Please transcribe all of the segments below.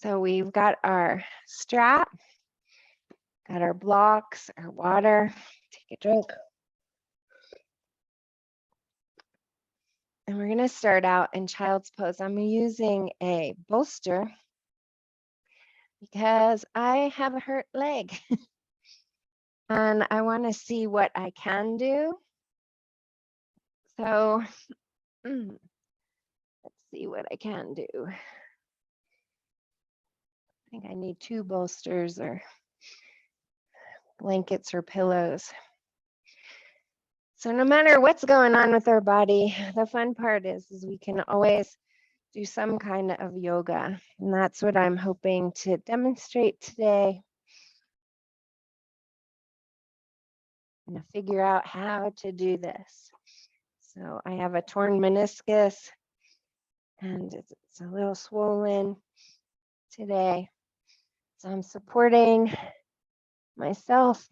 So we've got our strap, got our blocks, our water. Take a drink. And we're going to start out in child's pose. I'm using a bolster because I have a hurt leg. And I want to see what I can do. So let's see what I can do. I think I need 2 bolsters or blankets or pillows. So no matter what's going on with our body, the fun part is we can always do some kind of yoga. And that's what I'm hoping to demonstrate today. I'm going to figure out how to do this. So I have a torn meniscus and it's a little swollen today. So I'm supporting myself.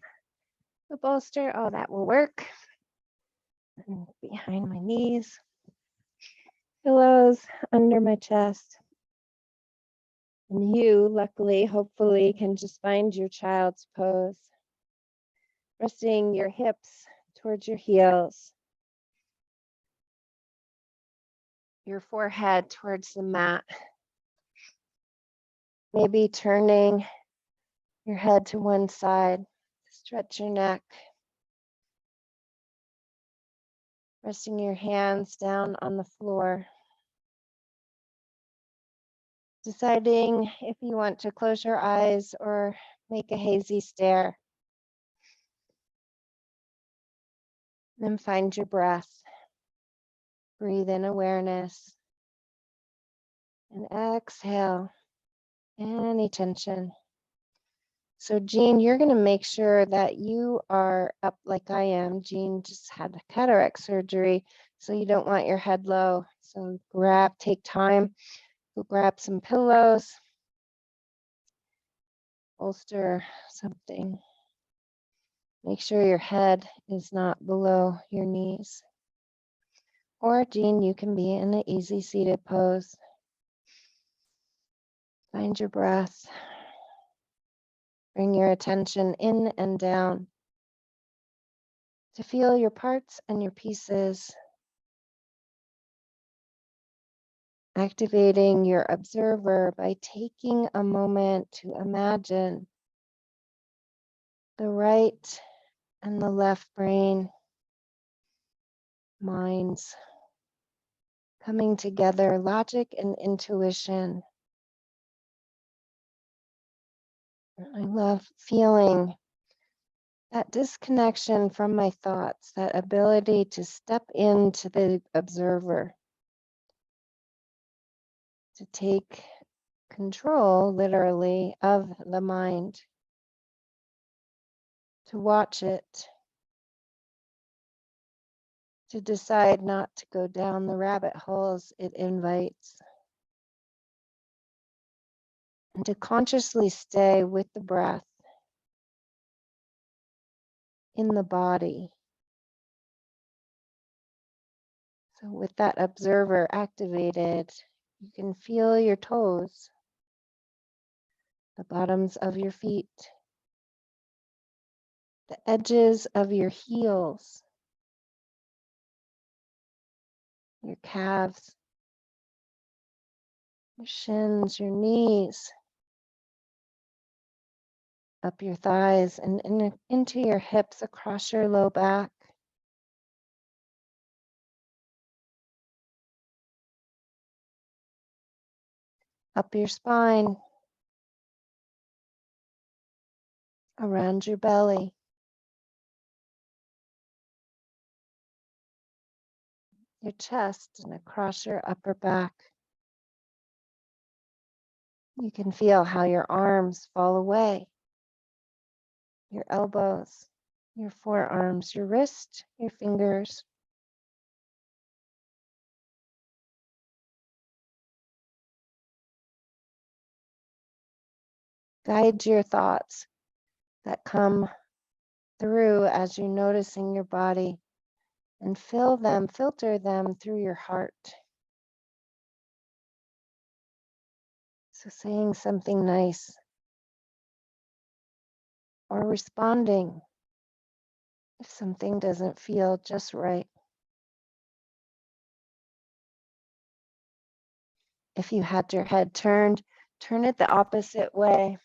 The bolster, oh, that will work. And behind my knees. Pillows under my chest. And you, luckily, hopefully, can just find your child's pose. Resting your hips towards your heels. Your forehead towards the mat. Maybe turning your head to one side. Stretch your neck. Resting your hands down on the floor. Deciding if you want to close your eyes or make a hazy stare. Then find your breath. Breathe in awareness. And exhale any tension. So Jean, you're going to make sure that you are up like I am. Jean just had cataract surgery, so you don't want your head low. So take time, go grab some pillows, bolster something. Make sure your head is not below your knees. Or Jean, you can be in an easy seated pose. Find your breath. Bring your attention in and down to feel your parts and your pieces. Activating your observer by taking a moment to imagine the right and the left brain, minds coming together, logic and intuition. I love feeling that disconnection from my thoughts, that ability to step into the observer, to take control, literally, of the mind, to watch it, to decide not to go down the rabbit holes it invites, and to consciously stay with the breath in the body. So with that observer activated, you can feel your toes, the bottoms of your feet, the edges of your heels, your calves, your shins, your knees, up your thighs and into your hips, across your low back. Up your spine, around your belly. Your chest and across your upper back. You can feel how your arms fall away, your elbows, your forearms, your wrist, your fingers. Guide your thoughts that come through as you're noticing your body and filter them through your heart. So saying something nice or responding if something doesn't feel just right. If you had your head turned, turn it the opposite way.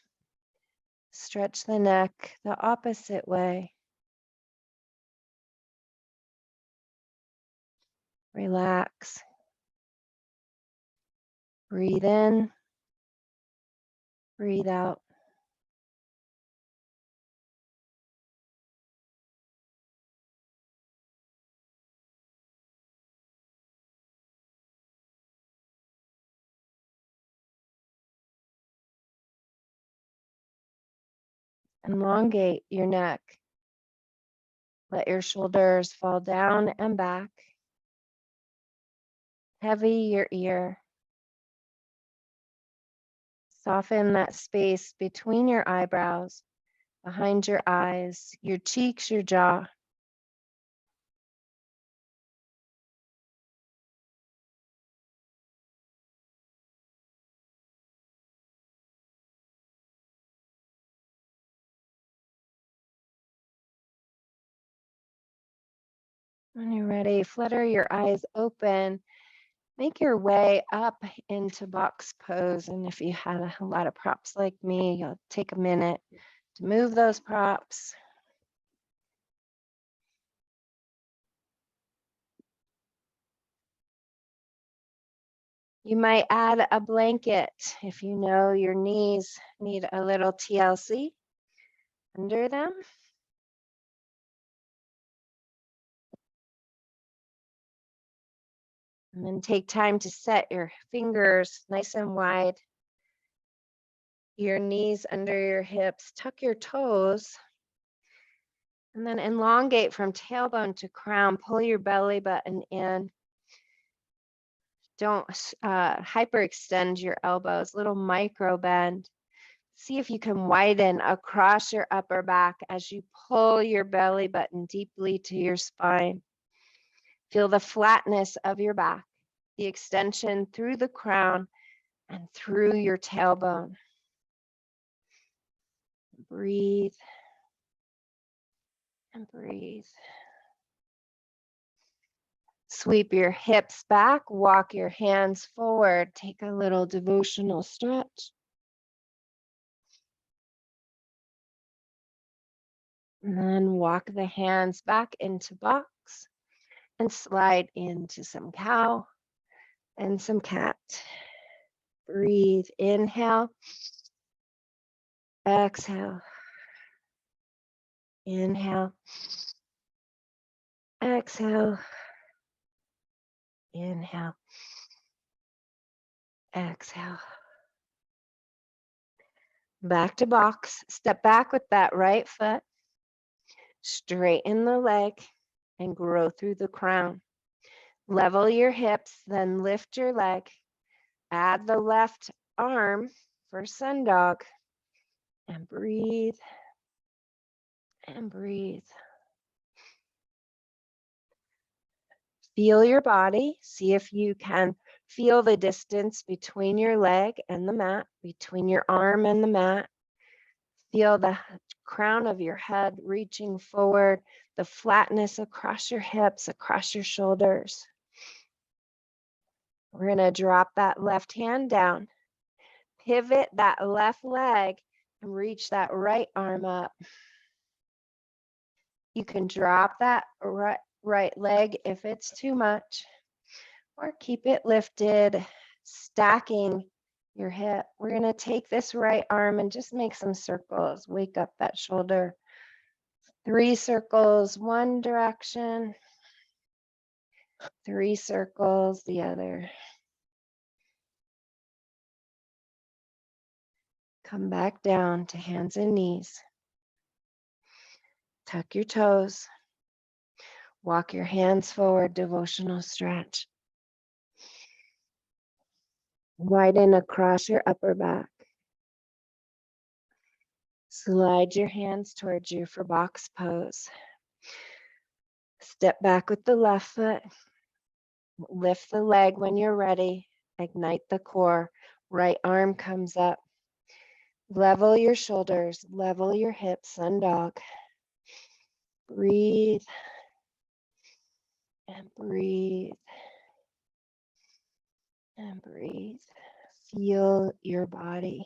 Stretch the neck the opposite way. Relax. Breathe in. Breathe out. Elongate your neck. Let your shoulders fall down and back. Heavy your ear. Soften that space between your eyebrows, behind your eyes, your cheeks, your jaw. When you're ready, flutter your eyes open. Make your way up into box pose. And if you had a lot of props like me, you'll take a minute to move those props. You might add a blanket if you know your knees need a little TLC under them. And then take time to set your fingers nice and wide. Your knees under your hips, tuck your toes. And then elongate from tailbone to crown. Pull your belly button in. Don't hyperextend your elbows, little micro bend. See if you can widen across your upper back as you pull your belly button deeply to your spine. Feel the flatness of your back, the extension through the crown and through your tailbone. Breathe and breathe. Sweep your hips back, walk your hands forward, take a little devotional stretch. And then walk the hands back into box and slide into some cow and some cat. Breathe, inhale, exhale, inhale, exhale, inhale, exhale. Back to box. Step back with that right foot. Straighten the leg and grow through the crown. Level your hips, then lift your leg. Add the left arm for sun dog. And breathe and breathe. Feel your body. See if you can feel the distance between your leg and the mat, between your arm and the mat. Feel the crown of your head reaching forward, the flatness across your hips, across your shoulders. We're going to drop that left hand down, pivot that left leg, and reach that right arm up. You can drop that right leg if it's too much, or keep it lifted, stacking your hip. We're going to take this right arm and just make some circles. Wake up that shoulder. 3 circles, one direction. 3 circles, the other. Come back down to hands and knees. Tuck your toes. Walk your hands forward, devotional stretch. Widen across your upper back. Slide your hands towards you for box pose. Step back with the left foot. Lift the leg when you're ready. Ignite the core. Right arm comes up. Level your shoulders, level your hips, sun dog. Breathe and breathe and breathe. Feel your body.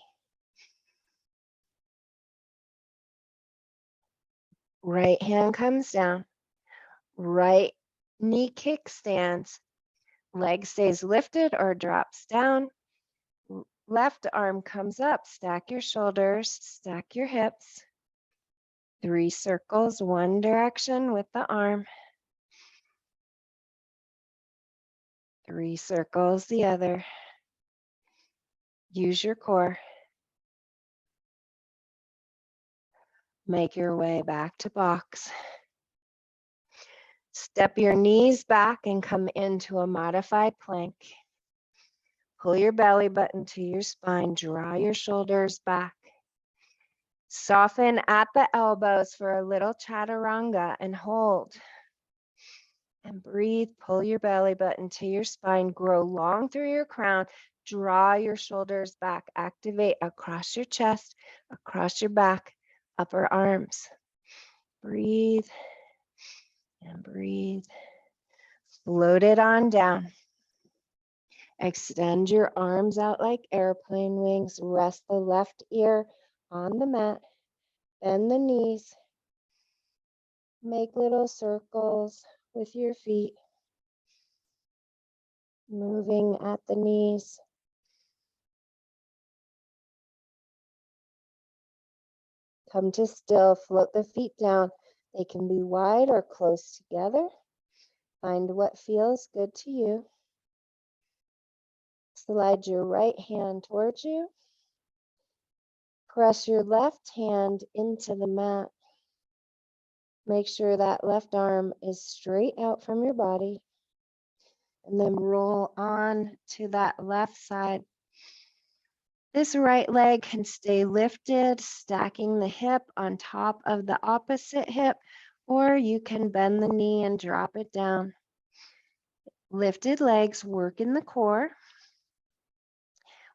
Right hand comes down. Right knee kickstands. Leg stays lifted or drops down. Left arm comes up. Stack your shoulders, stack your hips. 3 circles, one direction with the arm. 3 circles the other. Use your core. Make your way back to box. Step your knees back and come into a modified plank. Pull your belly button to your spine. Draw your shoulders back. Soften at the elbows for a little chaturanga and hold. And breathe. Pull your belly button to your spine. Grow long through your crown. Draw your shoulders back. Activate across your chest, across your back, upper arms. Breathe and breathe. Float it on down. Extend your arms out like airplane wings. Rest the left ear on the mat. Bend the knees. Make little circles with your feet. Moving at the knees. Come to still. Float the feet down. They can be wide or close together. Find what feels good to you. Slide your right hand towards you. Press your left hand into the mat. Make sure that left arm is straight out from your body. And then roll on to that left side. This right leg can stay lifted, stacking the hip on top of the opposite hip, or you can bend the knee and drop it down. Lifted legs work in the core.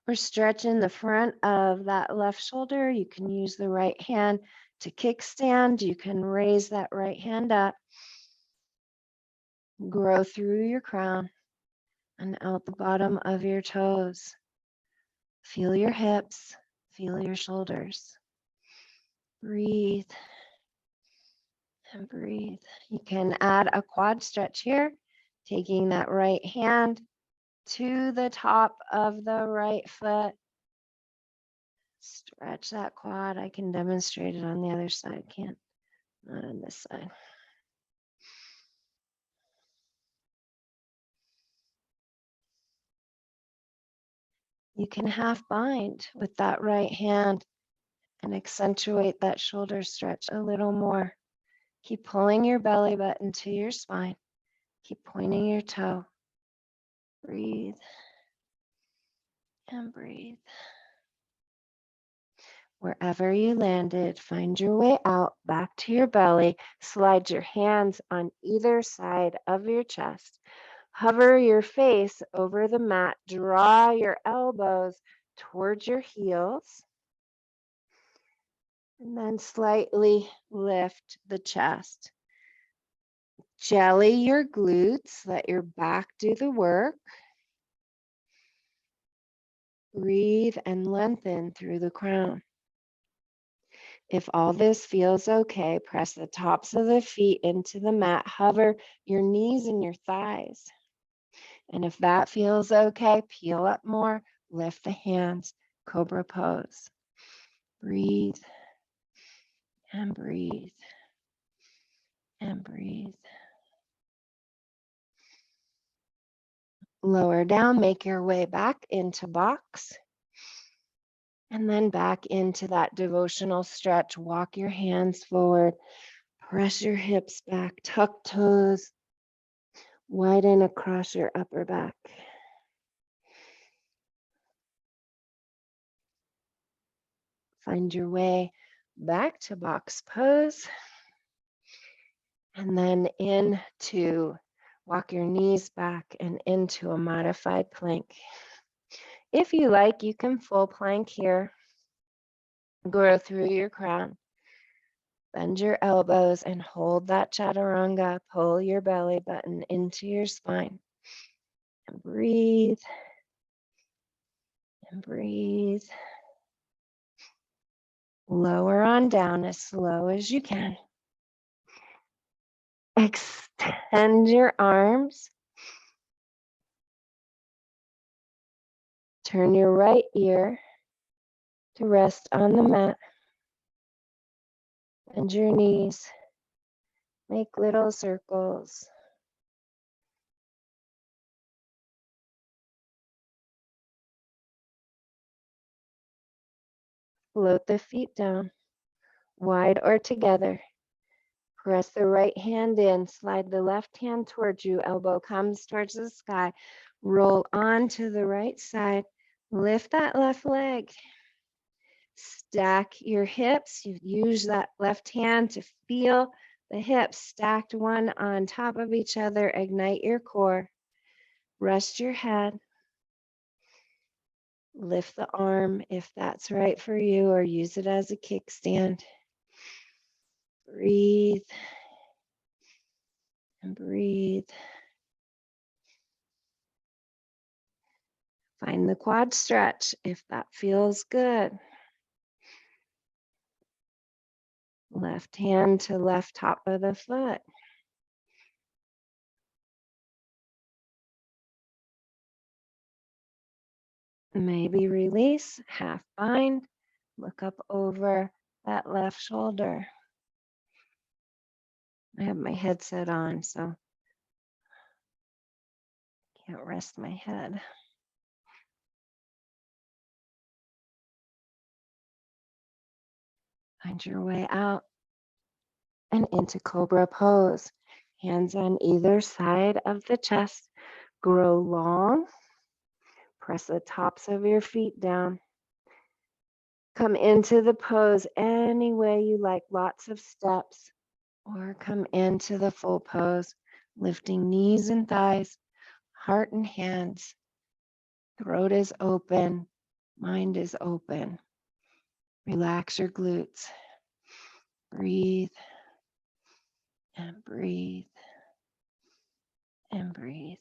We're stretching the front of that left shoulder. You can use the right hand to kickstand. You can raise that right hand up. Grow through your crown and out the bottom of your toes. Feel your hips, feel your shoulders. Breathe and breathe. You can add a quad stretch here, taking that right hand to the top of the right foot. Stretch that quad. I can demonstrate it on the other side. Can't, not on this side. You can half bind with that right hand and accentuate that shoulder stretch a little more. Keep pulling your belly button to your spine. Keep pointing your toe. Breathe and breathe. Wherever you landed, find your way out back to your belly. Slide your hands on either side of your chest. Hover your face over the mat. Draw your elbows towards your heels. And then slightly lift the chest. Jelly your glutes. Let your back do the work. Breathe and lengthen through the crown. If all this feels okay, press the tops of the feet into the mat. Hover your knees and your thighs. And if that feels okay, peel up more. Lift the hands. Cobra pose. Breathe and breathe and breathe. Lower down, make your way back into box. And then back into that devotional stretch. Walk your hands forward. Press your hips back. Tuck toes. Widen across your upper back. Find your way back to box pose. And then into, walk your knees back and into a modified plank. If you like, you can full plank here. Grow through your crown. Bend your elbows and hold that chaturanga. Pull your belly button into your spine. And breathe. And breathe. Lower on down as slow as you can. Extend your arms. Turn your right ear to rest on the mat. Bend your knees. Make little circles. Float the feet down, wide or together. Press the right hand in, slide the left hand towards you, elbow comes towards the sky. Roll on to the right side, lift that left leg. Stack your hips. You use that left hand to feel the hips stacked one on top of each other. Ignite your core. Rest your head. Lift the arm if that's right for you, or use it as a kickstand. Breathe and breathe. Find the quad stretch if that feels good. Left hand to left top of the foot. Maybe release, half bind. Look up over that left shoulder. I have my headset on, so I can't rest my head. Find your way out and into Cobra pose. Hands on either side of the chest. Grow long. Press the tops of your feet down. Come into the pose any way you like, lots of steps, or come into the full pose, lifting knees and thighs, heart and hands. Throat is open, mind is open. Relax your glutes. Breathe and breathe and breathe.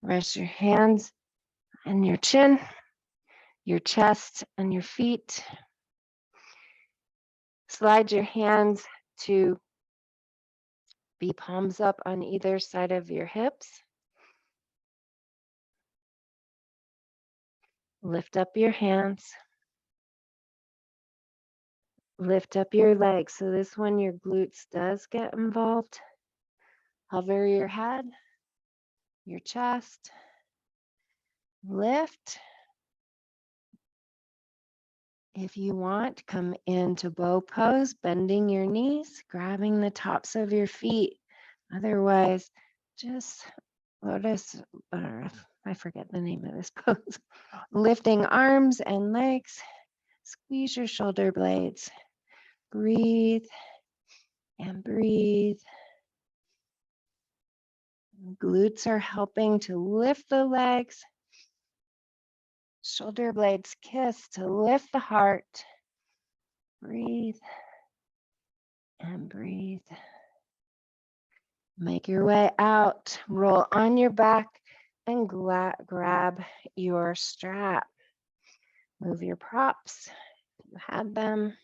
Rest your hands and your chin, your chest and your feet. Slide your hands to be palms up on either side of your hips. Lift up your hands. Lift up your legs. So this one, your glutes does get involved. Hover your head, your chest. Lift. If you want, come into bow pose, bending your knees, grabbing the tops of your feet. Otherwise, just lotus, I forget the name of this pose. Lifting arms and legs. Squeeze your shoulder blades. Breathe and breathe. Glutes are helping to lift the legs. Shoulder blades kiss to lift the heart. Breathe and breathe. Make your way out. Roll on your back and grab your strap. Move your props if you had them.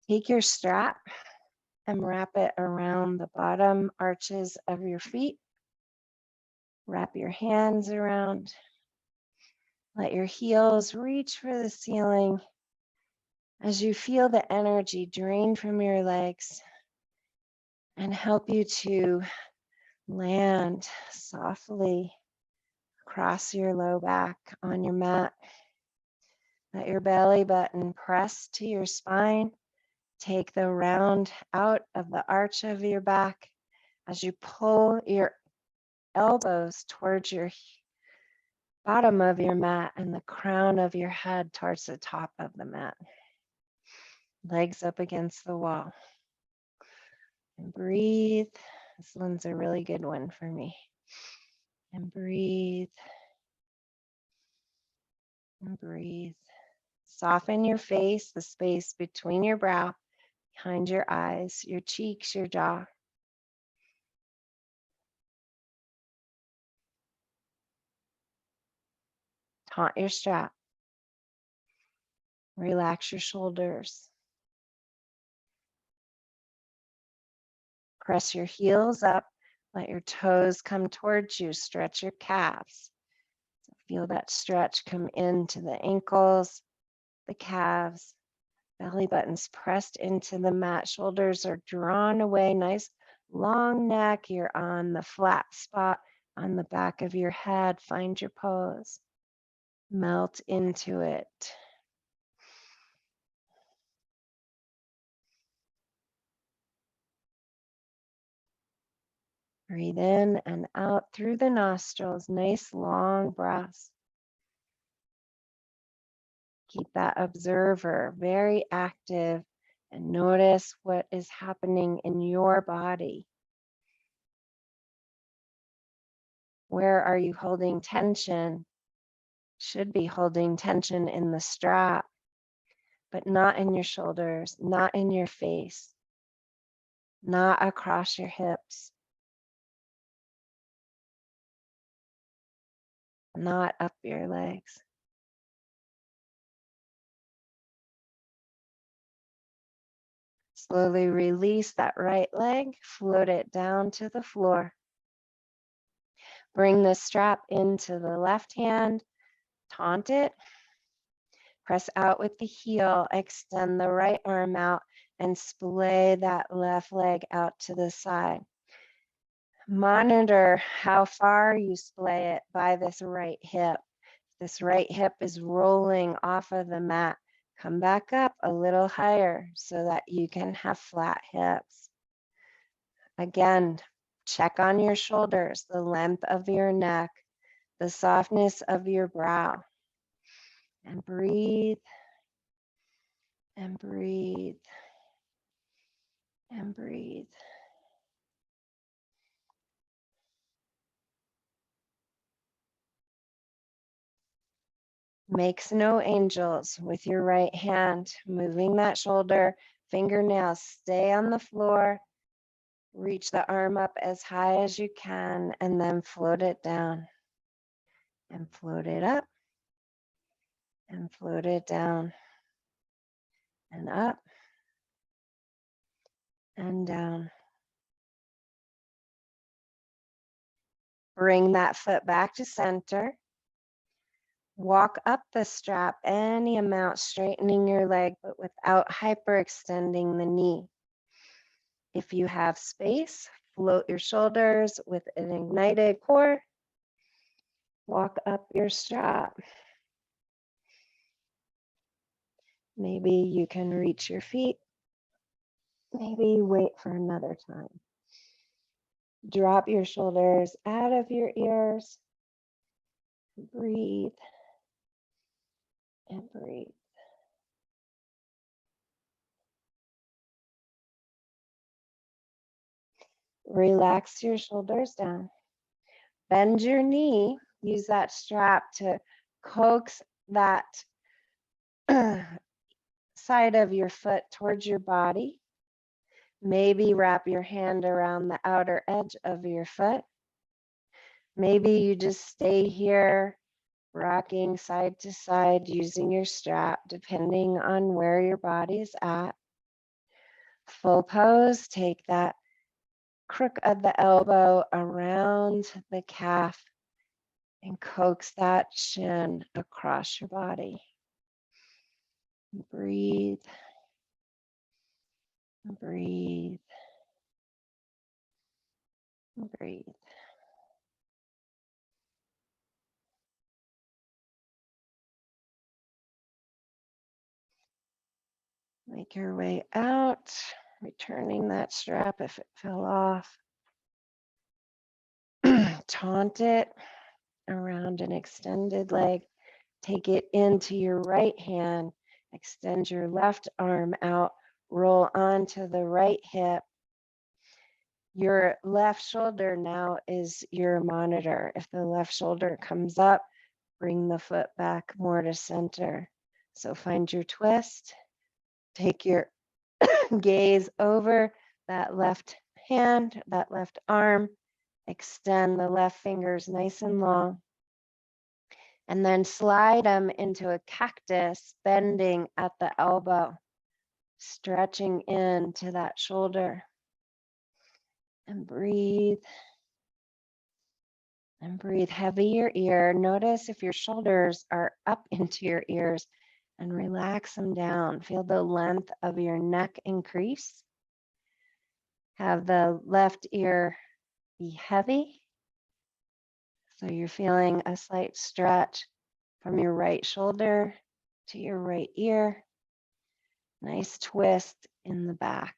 Take your strap and wrap it around the bottom arches of your feet. Wrap your hands around. Let your heels reach for the ceiling as you feel the energy drain from your legs and help you to land softly across your low back on your mat. Let your belly button press to your spine. Take the round out of the arch of your back as you pull your elbows towards your bottom of your mat and the crown of your head towards the top of the mat. Legs up against the wall. And breathe. This one's a really good one for me. And breathe. And breathe. Soften your face, the space between your brow, behind your eyes, your cheeks, your jaw. Taut your strap. Relax your shoulders. Press your heels up. Let your toes come towards you. Stretch your calves. Feel that stretch come into the ankles, the calves, belly buttons pressed into the mat. Shoulders are drawn away. Nice long neck. You're on the flat spot on the back of your head. Find your pose. Melt into it. Breathe in and out through the nostrils. Nice long breaths. Keep that observer very active and notice what is happening in your body. Where are you holding tension? Should be holding tension in the strap, but not in your shoulders, not in your face, not across your hips, not up your legs. Slowly release that right leg, float it down to the floor. Bring the strap into the left hand, taunt it. Press out with the heel, extend the right arm out, and splay that left leg out to the side. Monitor how far you splay it by this right hip. This right hip is rolling off of the mat. Come back up a little higher so that you can have flat hips. Again, check on your shoulders, the length of your neck, the softness of your brow. And breathe, and breathe, and breathe. Make snow angels with your right hand, moving that shoulder, fingernails stay on the floor. Reach the arm up as high as you can and then float it down. And float it up. And float it down. And up. And down. Bring that foot back to center. Walk up the strap any amount, straightening your leg, but without hyperextending the knee. If you have space, float your shoulders with an ignited core. Walk up your strap. Maybe you can reach your feet. Maybe wait for another time. Drop your shoulders out of your ears. Breathe and breathe. Relax your shoulders down. Bend your knee. Use that strap to coax that side of your foot towards your body. Maybe wrap your hand around the outer edge of your foot. Maybe you just stay here, rocking side to side using your strap, depending on where your body's at. Full pose, take that crook of the elbow around the calf and coax that shin across your body. Breathe, breathe, breathe. Make your way out, returning that strap if it fell off. Taunt it around an extended leg. Take it into your right hand. Extend your left arm out. Roll onto the right hip. Your left shoulder now is your monitor. If the left shoulder comes up, bring the foot back more to center. So find your twist. Take your gaze over that left hand, that left arm. Extend the left fingers nice and long. And then slide them into a cactus, bending at the elbow, stretching into that shoulder. And breathe. And breathe heavy your ear. Notice if your shoulders are up into your ears and relax them down. Feel the length of your neck increase. Have the left ear be heavy. So you're feeling a slight stretch from your right shoulder to your right ear. Nice twist in the back.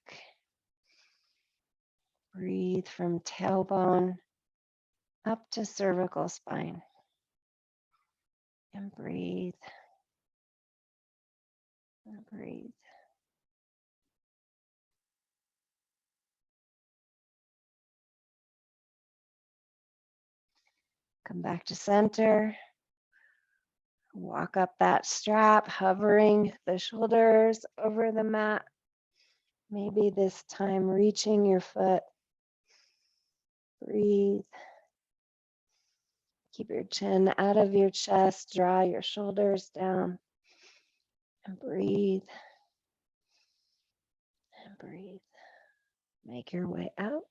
Breathe from tailbone up to cervical spine. And breathe. And breathe. Come back to center. Walk up that strap, hovering the shoulders over the mat. Maybe this time reaching your foot. Breathe. Keep your chin out of your chest. Draw your shoulders down. And breathe. And breathe. Make your way out.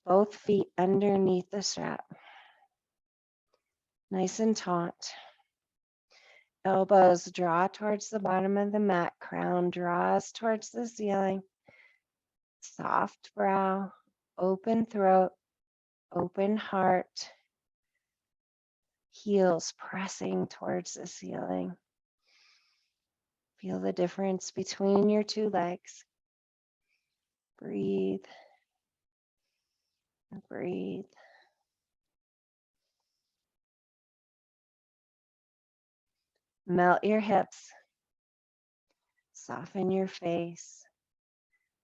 Both feet underneath the strap. Nice and taut. Elbows draw towards the bottom of the mat. Crown draws towards the ceiling. Soft brow, open throat, open heart. Heels pressing towards the ceiling. Feel the difference between your two legs. Breathe. And breathe. Melt your hips. Soften your face.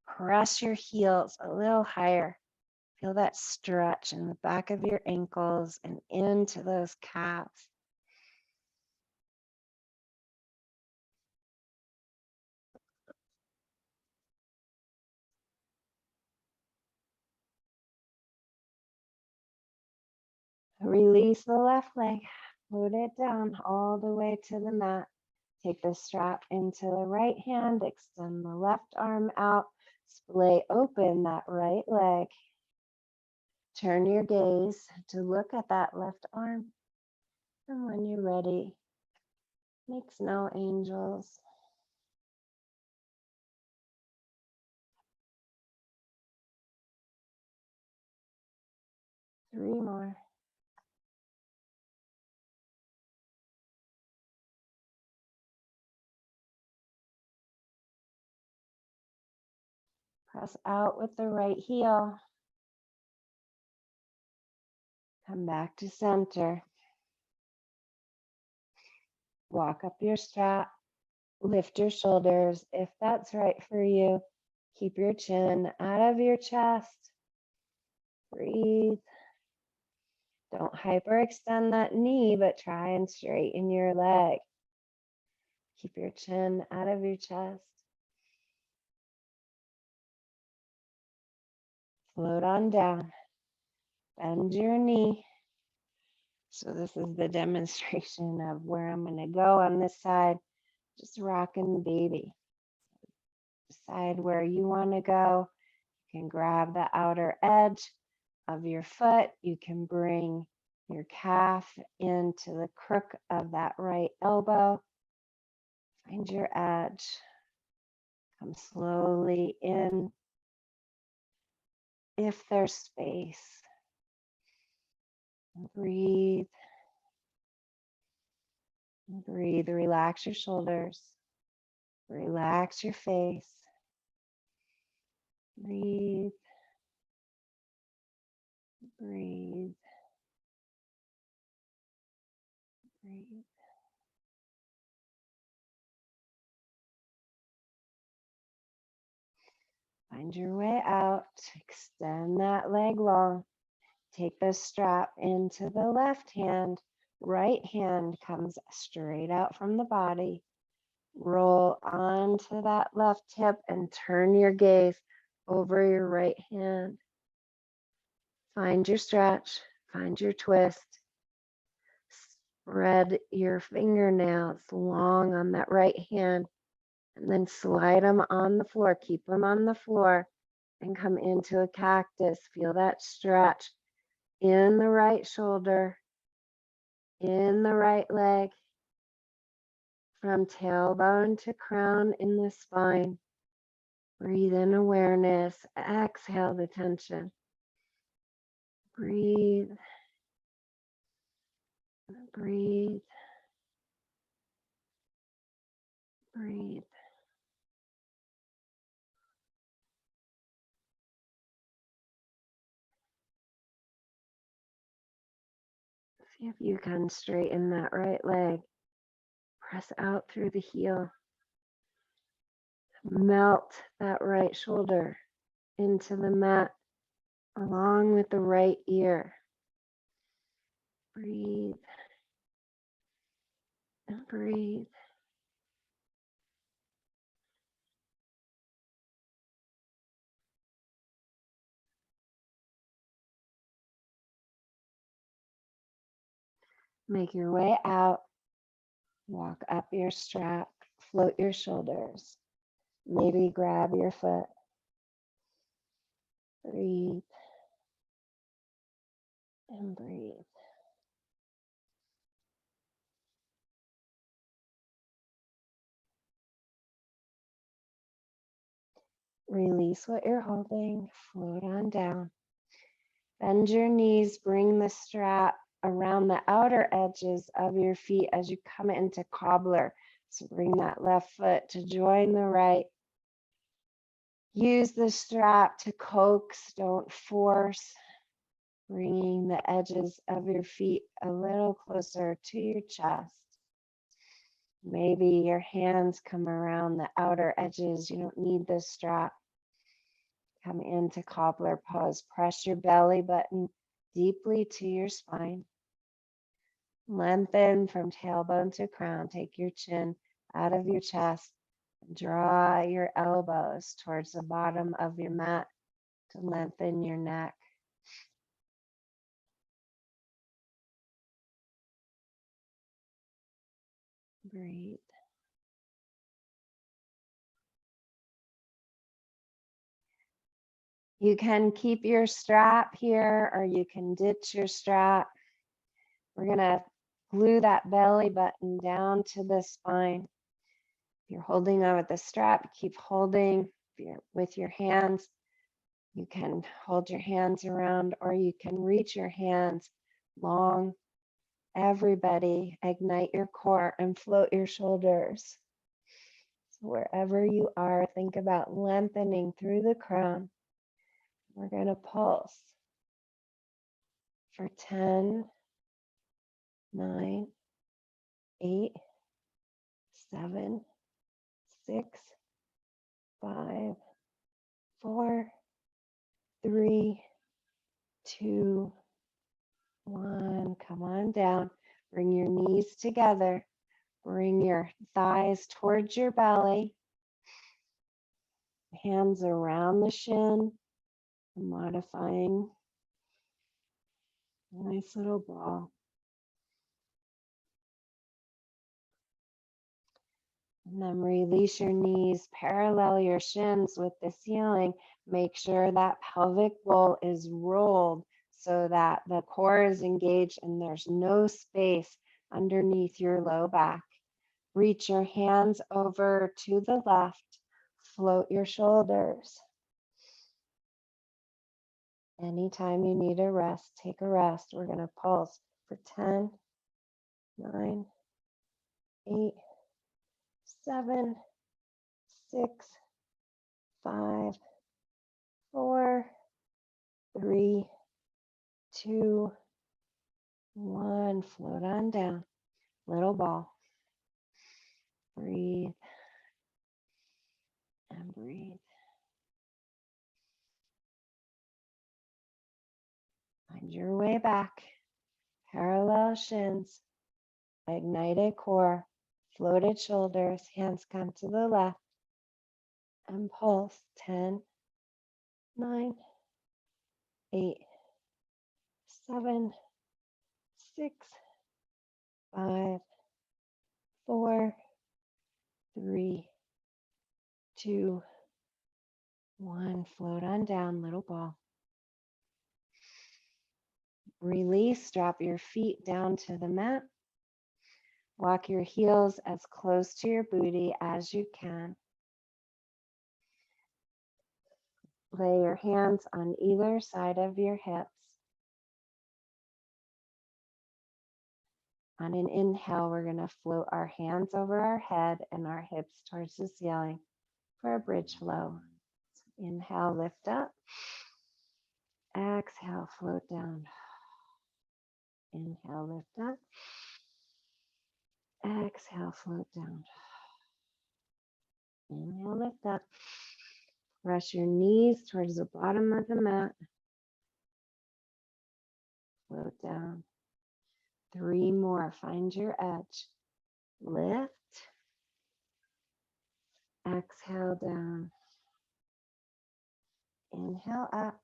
Press your heels a little higher. Feel that stretch in the back of your ankles and into those calves. Release the left leg. Put it down all the way to the mat. Take the strap into the right hand. Extend the left arm out. Splay open that right leg. Turn your gaze to look at that left arm. And when you're ready, make snow angels. 3 more. Press out with the right heel. Come back to center. Walk up your strap. Lift your shoulders if that's right for you. Keep your chin out of your chest. Breathe. Don't hyperextend that knee, but try and straighten your leg. Keep your chin out of your chest. Float on down. Bend your knee. So this is the demonstration of where I'm going to go on this side. Just rocking the baby. Decide where you want to go. You can grab the outer edge of your foot. You can bring your calf into the crook of that right elbow. Find your edge. Come slowly in if there's space. Breathe. Breathe. Relax your shoulders. Relax your face. Breathe. Breathe. Breathe. Find your way out. Extend that leg long. Take the strap into the left hand. Right hand comes straight out from the body. Roll onto that left hip and turn your gaze over your right hand. Find your stretch. Find your twist. Spread your fingernails long on that right hand and then slide them on the floor. Keep them on the floor and come into a cactus. Feel that stretch in the right shoulder, in the right leg, from tailbone to crown in the spine. Breathe in awareness. Exhale the tension. Breathe. Breathe. Breathe. See if you can straighten that right leg. Press out through the heel. Melt that right shoulder into the mat along with the right ear. Breathe and breathe. Make your way out. Walk up your strap. Float your shoulders. Maybe grab your foot. Breathe and breathe. Release what you're holding. Float on down. Bend your knees. Bring the strap around the outer edges of your feet as you come into cobbler. So bring that left foot to join the right. Use the strap to coax, don't force. Bringing the edges of your feet a little closer to your chest. Maybe your hands come around the outer edges. You don't need this strap. Come into cobbler pose. Press your belly button deeply to your spine. Lengthen from tailbone to crown. Take your chin out of your chest. Draw your elbows towards the bottom of your mat to lengthen your neck. Breathe. You can keep your strap here or you can ditch your strap. We're going to glue that belly button down to the spine. If you're holding on with the strap, keep holding with your hands. You can hold your hands around or you can reach your hands long. Everybody, ignite your core and float your shoulders. So wherever you are, think about lengthening through the crown. We're going to pulse for 10, 9, 8, 7, 6, 5, 4, 3, 2, 1. Come on down. Bring your knees together. Bring your thighs towards your belly. Hands around the shin. Modifying a nice little ball. And then release your knees, parallel your shins with the ceiling. Make sure that pelvic bowl is rolled so that the core is engaged and there's no space underneath your low back. Reach your hands over to the left. Float your shoulders. Anytime you need a rest, take a rest. We're going to pulse for 10, 9, 8, 7, 6, 5, 4, 3, 2, 1. Float on down. little ball. Breathe and breathe. Find your way back. Parallel shins, ignited core, floated shoulders, hands come to the left, and pulse. 10, 9, 8, 7, 6, 5, 4, 3, 2, 1. Float on down, little ball. Release, drop your feet down to the mat. Walk your heels as close to your booty as you can. Lay your hands on either side of your hips. On an inhale, we're going to float our hands over our head and our hips towards the ceiling for a bridge flow. Inhale, lift up. Exhale, float down. Inhale, lift up. Exhale, float down. Inhale, lift up. Press your knees towards the bottom of the mat. Float down. 3 more. Find your edge. Lift. Exhale down. Inhale up.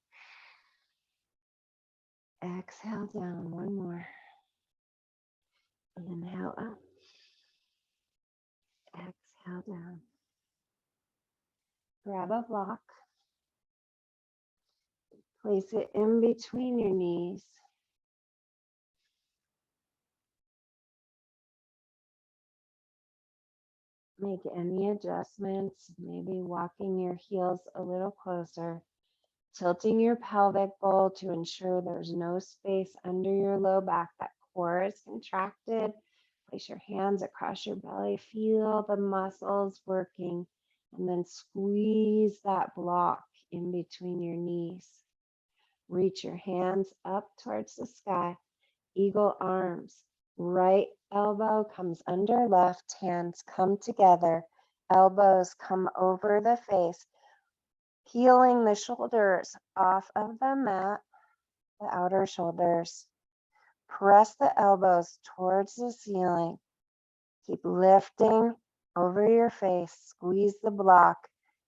Exhale down. 1 more. Inhale up. Exhale down. Grab a block. Place it in between your knees. Make any adjustments, maybe walking your heels a little closer, tilting your pelvic bowl to ensure there's no space under your low back. That core is contracted. Place your hands across your belly. Feel the muscles working, and then squeeze that block in between your knees. Reach your hands up towards the sky. Eagle arms. Right elbow comes under left, hands come together, elbows come over the face, peeling the shoulders off of the mat, the outer shoulders. Press the elbows towards the ceiling. Keep lifting over your face, squeeze the block,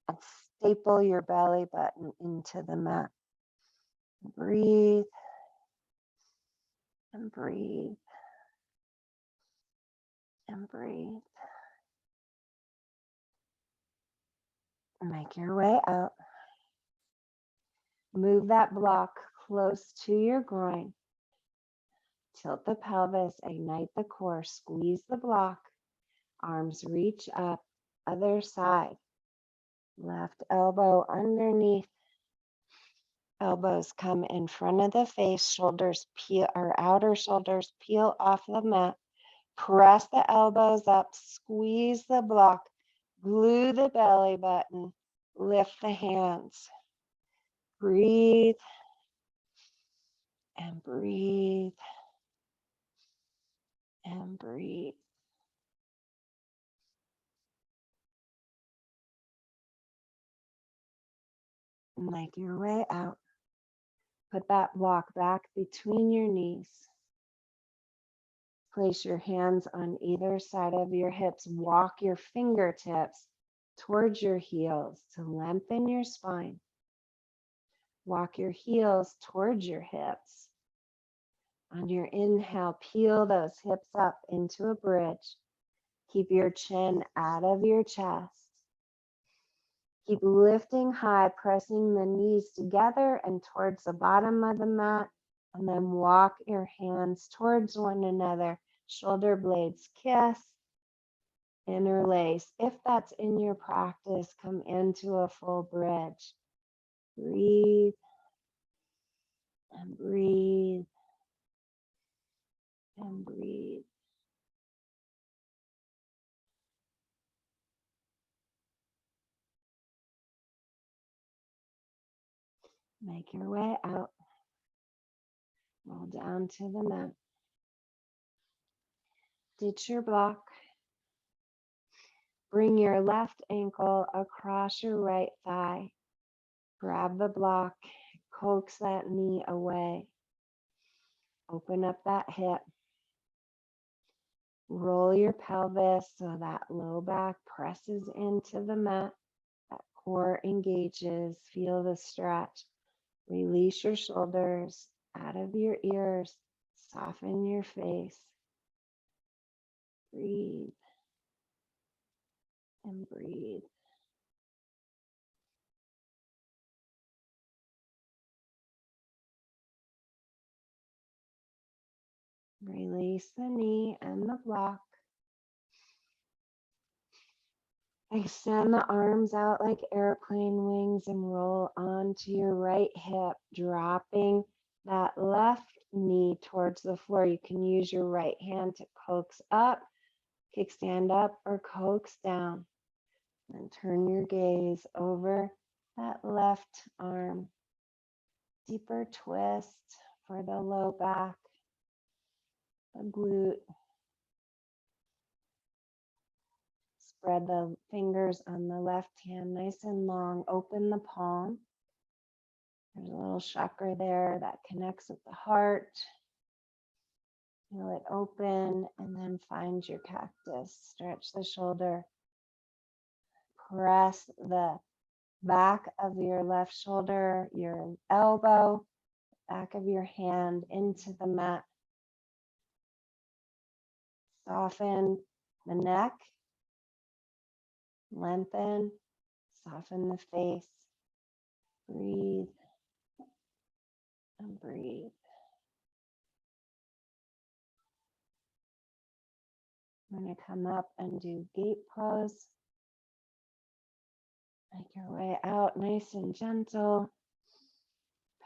and staple your belly button into the mat. Breathe and breathe and breathe. Make your way out. Move that block close to your groin. Tilt the pelvis, ignite the core, squeeze the block. Arms reach up, other side. Left elbow underneath. Elbows come in front of the face, shoulders peel, or outer shoulders peel off the mat. Press the elbows up, squeeze the block, glue the belly button, lift the hands. Breathe and breathe and breathe. Make your way out. Put that block back between your knees. Place your hands on either side of your hips. Walk your fingertips towards your heels to lengthen your spine. Walk your heels towards your hips. On your inhale, peel those hips up into a bridge. Keep your chin out of your chest. Keep lifting high, pressing the knees together and towards the bottom of the mat, and then walk your hands towards one another. Shoulder blades kiss, interlace. If that's in your practice, come into a full bridge. Breathe and breathe and breathe. Make your way out. Roll down to the mat. Ditch your block. Bring your left ankle across your right thigh. Grab the block, coax that knee away. Open up that hip. Roll your pelvis so that low back presses into the mat. That core engages. Feel the stretch. Release your shoulders out of your ears. Soften your face. Breathe and breathe. Release the knee and the block. Extend the arms out like airplane wings and roll onto your right hip, dropping that left knee towards the floor. You can use your right hand to coax up, kickstand up, or coax down. And turn your gaze over that left arm. Deeper twist for the low back, the glute. Spread the fingers on the left hand nice and long. Open the palm. There's a little chakra there that connects with the heart. Feel it open and then find your cactus. Stretch the shoulder. Press the back of your left shoulder, your elbow, back of your hand into the mat. Soften the neck. Lengthen. Soften the face. Breathe and breathe. I'm going to come up and do gate pose. Make your way out nice and gentle.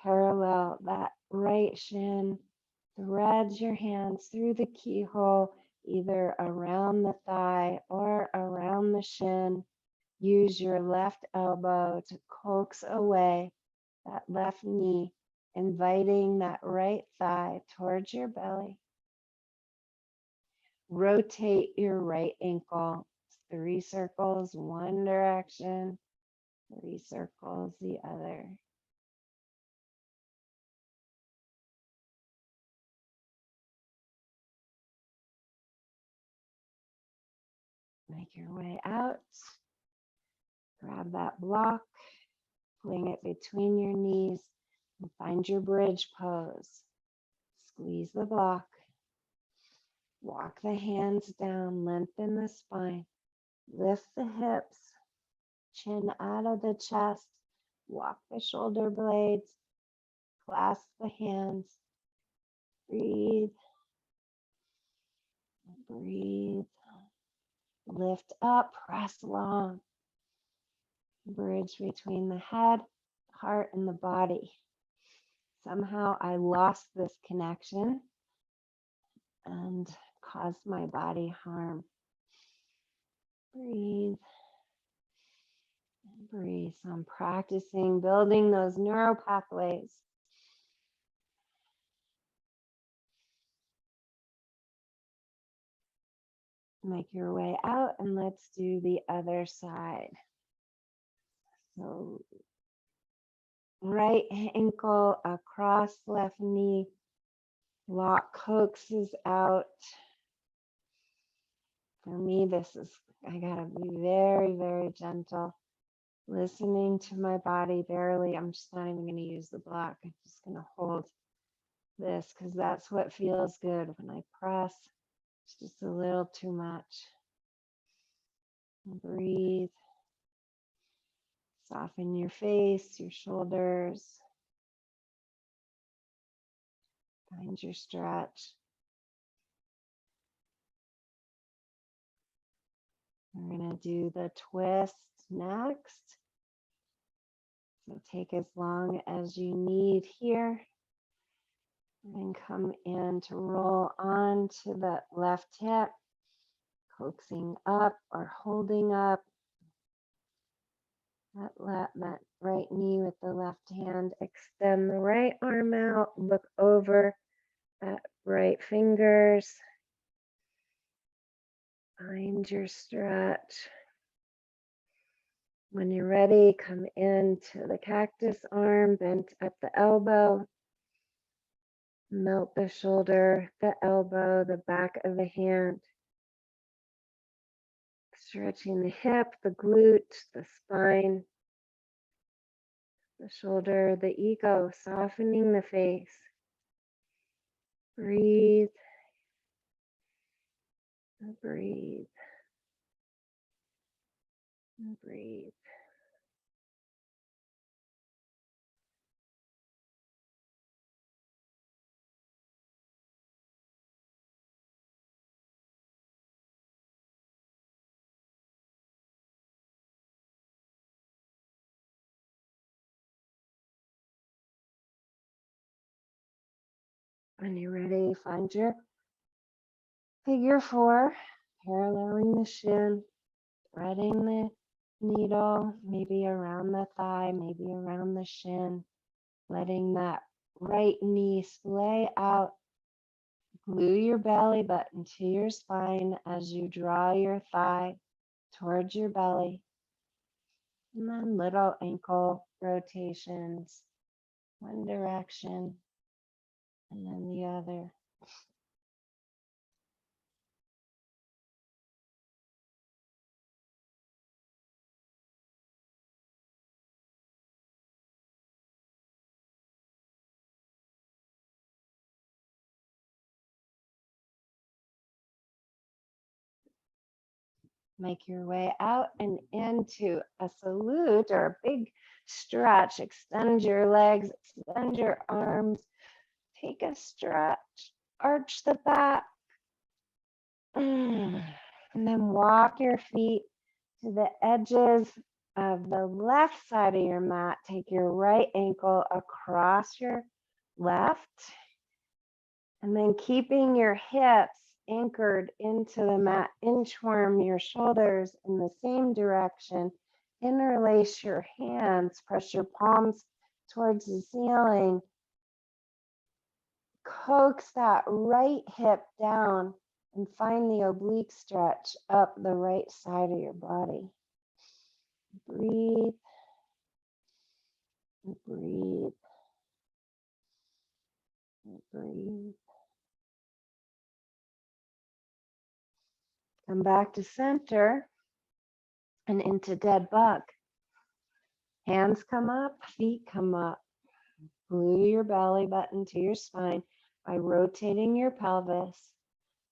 Parallel that right shin. Thread your hands through the keyhole, either around the thigh or around the shin. Use your left elbow to coax away that left knee, inviting that right thigh towards your belly. Rotate your right ankle. 3 circles, one direction, 3 circles, the other. Make your way out. Grab that block, fling it between your knees, and find your bridge pose. Squeeze the block. Walk the hands down, lengthen the spine. Lift the hips, chin out of the chest. Walk the shoulder blades. Clasp the hands. Breathe. Breathe. Lift up, press long. Bridge between the head, heart, and the body. Somehow I lost this connection and caused my body harm. Breathe and breathe. So I'm practicing building those neural pathways. Make your way out and let's do the other side. So right ankle across left knee, lock coaxes out. For me, I gotta be very, very gentle. Listening to my body barely. I'm just not even gonna use the block. I'm just gonna hold this because that's what feels good. When I press, it's just a little too much. Breathe. Soften your face, your shoulders. Find your stretch. We're going to do the twist next. So take as long as you need here. And come in to roll on to the left hip, coaxing up or holding up. That right knee with the left hand. Extend the right arm out. Look over that right fingers. Find your stretch. When you're ready, come into the cactus arm, bent at the elbow. Melt the shoulder, the elbow, the back of the hand. Stretching the hip, the glute, the spine, the shoulder, the ego, softening the face. Breathe, breathe, breathe. When you're ready, find your figure four, paralleling the shin, threading the needle, maybe around the thigh, maybe around the shin, letting that right knee splay out. Glue your belly button to your spine as you draw your thigh towards your belly. And then little ankle rotations, one direction and then the other. Make your way out and into a salute or a big stretch. Extend your legs, extend your arms. Take a stretch, arch the back. And then walk your feet to the edges of the left side of your mat. Take your right ankle across your left. And then keeping your hips anchored into the mat, inchworm your shoulders in the same direction. Interlace your hands, press your palms towards the ceiling. Coax that right hip down and find the oblique stretch up the right side of your body. Breathe, breathe, breathe. Come back to center and into dead bug. Hands come up, feet come up. Glue your belly button to your spine by rotating your pelvis.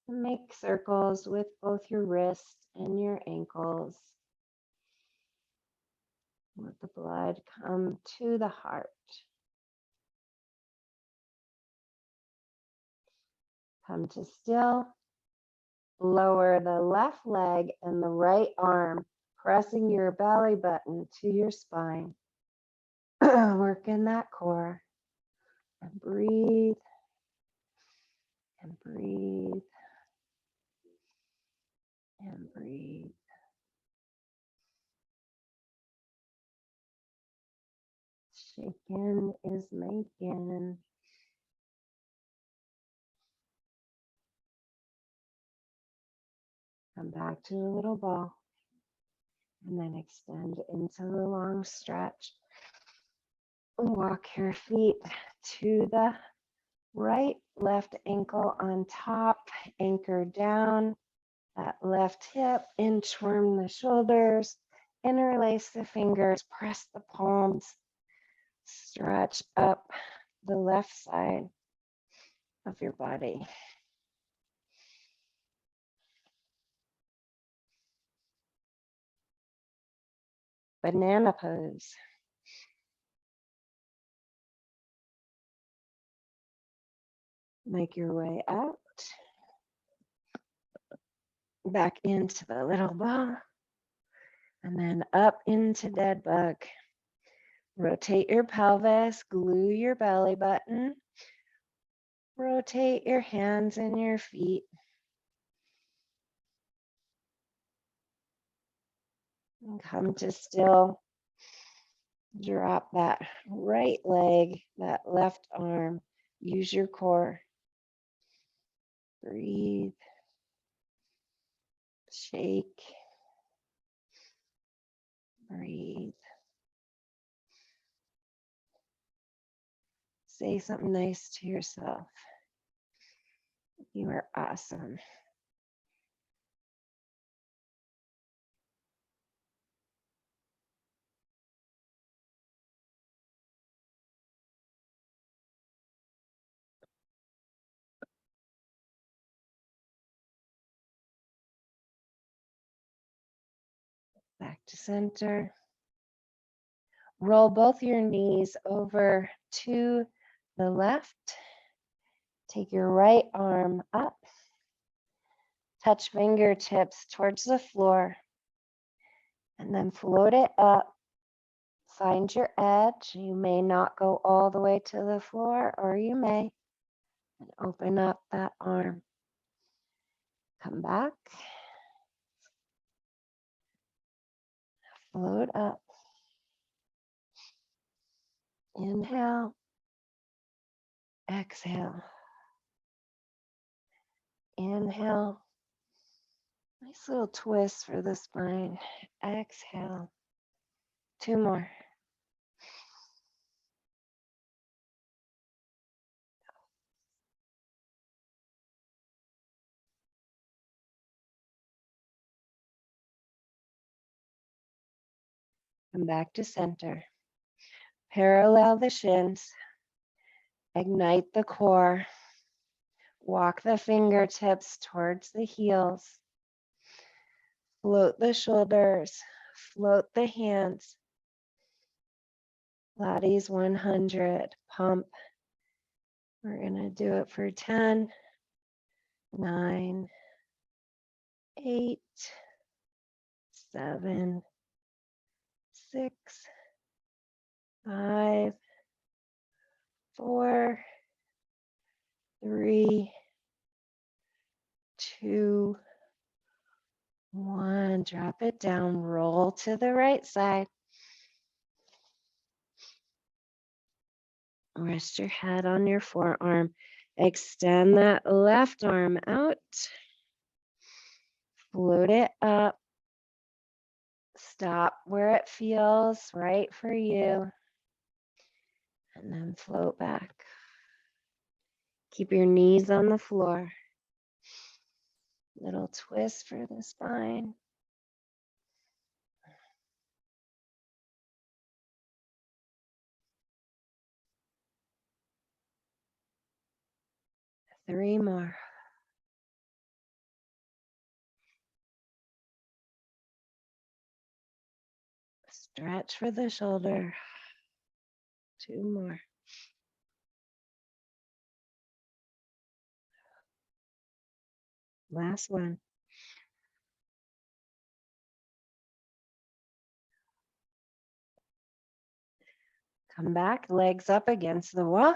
And make circles with both your wrists and your ankles. Let the blood come to the heart. Come to still. Lower the left leg and the right arm, pressing your belly button to your spine. Work in that core. And breathe. And breathe. And breathe. Shaking is making. Come back to a little ball. And then extend into the long stretch. Walk your feet to the right, left ankle on top, anchor down. That left hip, inchworm the shoulders, interlace the fingers, press the palms, stretch up the left side of your body. Banana pose. Make your way out, back into the little ball, and then up into dead bug. Rotate your pelvis, glue your belly button, rotate your hands and your feet. And come to still. Drop that right leg, that left arm. Use your core. Breathe. Shake. Breathe. Say something nice to yourself. You are awesome. Back to center. Roll both your knees over to the left. Take your right arm up. Touch fingertips towards the floor. And then float it up. Find your edge. You may not go all the way to the floor, or you may. And open up that arm. Come back. Float up. Inhale. Exhale. Inhale. Nice little twist for the spine. Exhale. 2 more. Come back to center. Parallel the shins. Ignite the core. Walk the fingertips towards the heels. Float the shoulders. Float the hands. Pilates 100. Pump. We're going to do it for 10, 9, 8, 7, 6, 5, 4, 3, 2, 1. Drop it down. Roll to the right side. Rest your head on your forearm. Extend that left arm out. Float it up. Stop where it feels right for you. And then float back. Keep your knees on the floor. Little twist for the spine. Three more. Stretch for the shoulder. 2 more. Last one. Come back, legs up against the wall.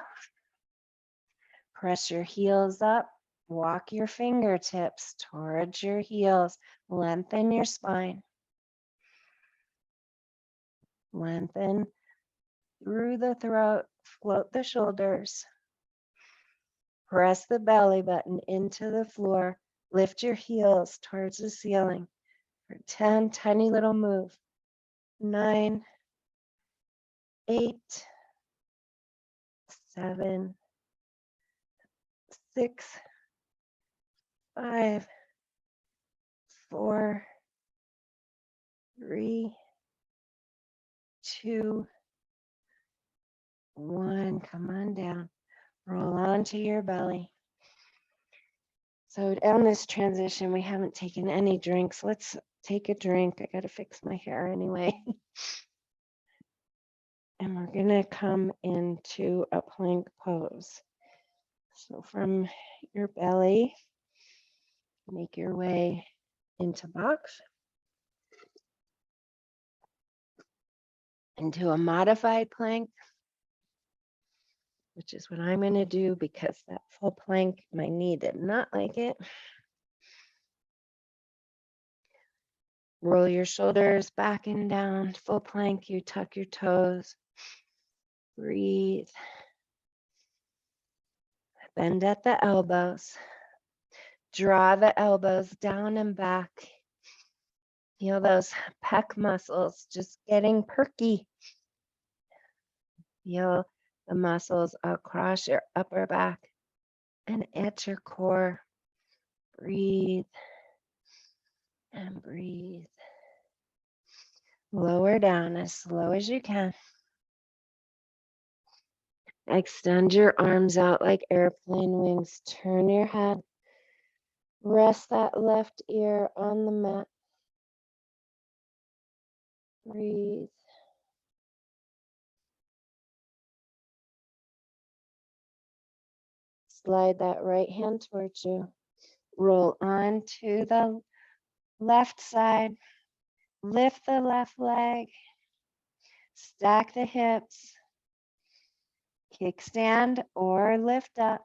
Press your heels up. Walk your fingertips towards your heels. Lengthen your spine. Lengthen through the throat. Float the shoulders. Press the belly button into the floor. Lift your heels towards the ceiling for 10, tiny little move. 9, 8, 7, 6, 5, 4, 3, 2, 1. Come on down. Roll onto your belly. So on this transition, we haven't taken any drinks. Let's take a drink. I got to fix my hair anyway. And we're going to come into a plank pose. So from your belly, make your way into box, into a modified plank, which is what I'm going to do because that full plank, my knee did not like it. Roll your shoulders back and down, full plank, you tuck your toes. Breathe. Bend at the elbows. Draw the elbows down and back Feel those pec muscles just getting perky. Feel the muscles across your upper back and at your core. Breathe and breathe. Lower down as slow as you can. Extend your arms out like airplane wings. Turn your head. Rest that left ear on the mat. Breathe. Slide that right hand towards you. Roll on to the left side. Lift the left leg. Stack the hips. Kickstand or lift up.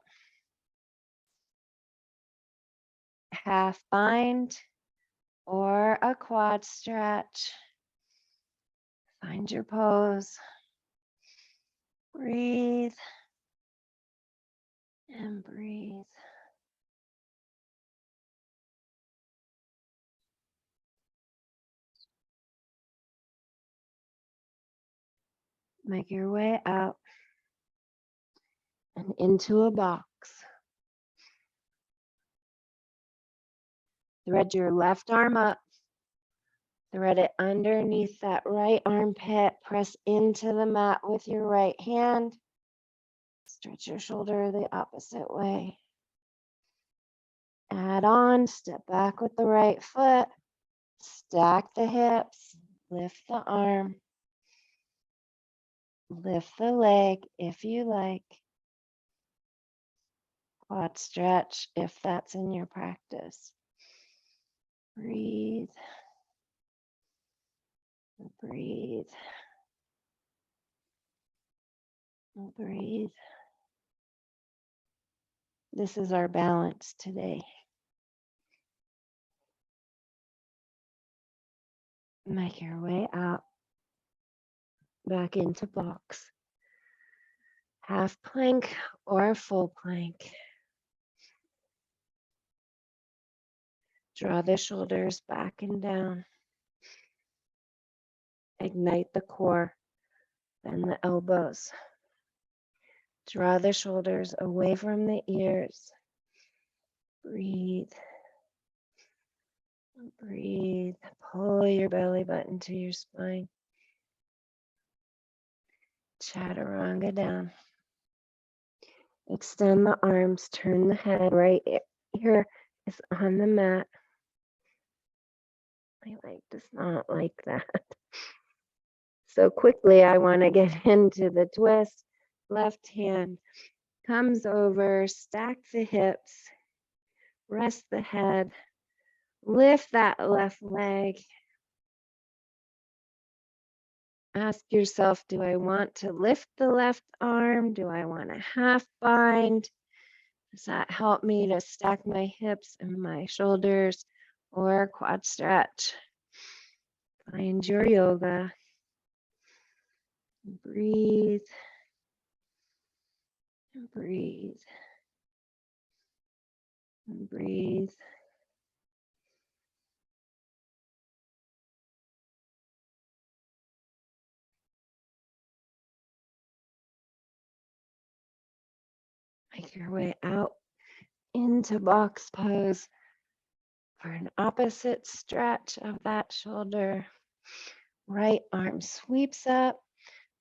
Half bind or a quad stretch. Find your pose. Breathe and breathe. Make your way out and into a box. Thread your left arm up. Thread it underneath that right armpit. Press into the mat with your right hand. Stretch your shoulder the opposite way. Add on, step back with the right foot. Stack the hips. Lift the arm. Lift the leg if you like. Quad stretch if that's in your practice. Breathe. Breathe. Breathe. This is our balance today. Make your way out, back into box. Half plank or full plank. Draw the shoulders back and down. Ignite the core, bend the elbows. Draw the shoulders away from the ears. Breathe. Breathe. Pull your belly button to your spine. Chaturanga down. Extend the arms, turn the head. Right ear is on the mat. My leg does not like that. So quickly, I want to get into the twist. Left hand comes over, stack the hips, rest the head, lift that left leg. Ask yourself, do I want to lift the left arm? Do I want to half bind? Does that help me to stack my hips and my shoulders or quad stretch? Find your yoga. Breathe. And breathe. And breathe. Make your way out into box pose for an opposite stretch of that shoulder. Right arm sweeps up,